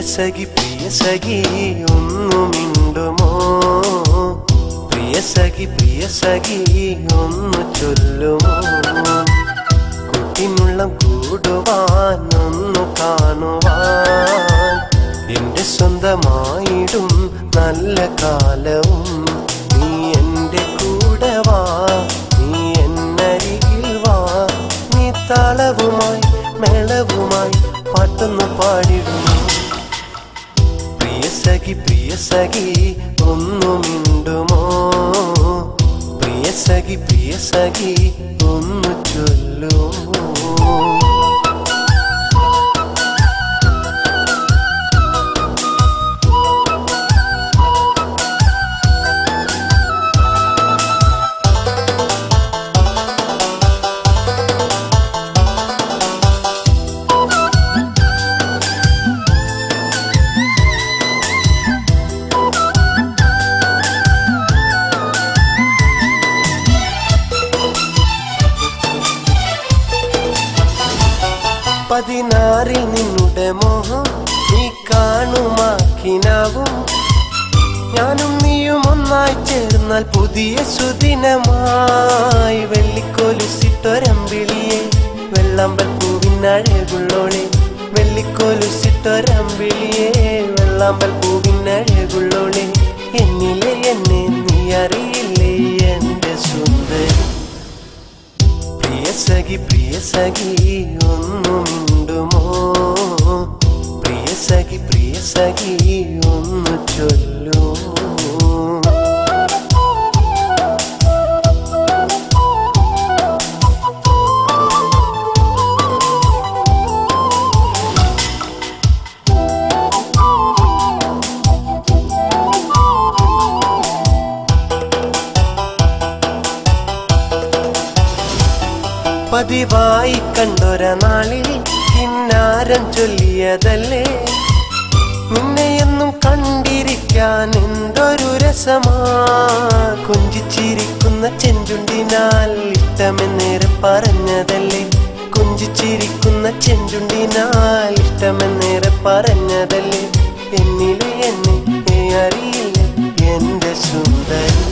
പ്രിയ സഖി ഒന്നു മിണ്ടുമോ? പ്രിയ സഖി ഒന്നു ചൊല്ലുമോ? കുട്ടിനുള്ളം കൂടുവാൻ ഒന്നു കാണുവാൻ എന്റെ സ്വന്തമായിടും നല്ല കാലവും നീ എന്റെ കൂടെ വാ, നീ എന്നരികിൽ വാ. നീ താളവുമായി മേളവുമായി പാട്ടൊന്നു പാടിടുന്നു. പ്രിയ സഖി ഒന്നു മിണ്ടുമോ? പ്രിയ സഖി ഒന്നു ചൊല്ലുമോ? പതിനാറിൽ നിന്നുടെ മോഹം നീ കാണുമാക്കിനാവും. ഞാനും നീയും ഒന്നായി ചേർന്നാൽ പുതിയ സുദിനമായി. വെള്ളിക്കോലുസിട്ടൊരമ്പിളിയെ വെള്ളാമ്പൽ പൂവിനഴകുള്ളോളെ, വെള്ളിക്കോലുസിട്ടൊരമ്പിളിയെ വെള്ളാമ്പൽ പൂവിനഴകുള്ളോളെ. എന്നിലെ എന്നെ നീ അറിയില്ലേ എന്റെ സുന്ദരി? പ്രിയ സഖി ഒന്നു മിണ്ടുമോ? പ്രിയ സഖി ഒന്നു ചൊല്ലുമോ? പതിവായി കണ്ടൊര നാളിൽ കിന്നാരം ചൊല്ലിയതല്ലേ, നിന്നെയെന്നും കണ്ടിരിക്കാൻ എന്തൊരു രസമാ. കൊഞ്ചിച്ചിരിക്കുന്ന ചെഞ്ചുണ്ടിനാൽ ഇഷ്ടമെന്നേറെ പറഞ്ഞതല്ലേ, കൊഞ്ചിച്ചിരിക്കുന്ന ചെഞ്ചുണ്ടിനാൽ ഇഷ്ടമെന്നേറെ പറഞ്ഞതല്ലേ. എന്നിലെ എന്നെ അറിയില്ല എന്റെ സുന്ദരി?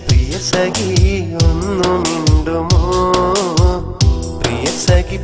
പ്രിയ സഖി ഒന്നു മിണ്ടുമോ? പ്രിയ സഖി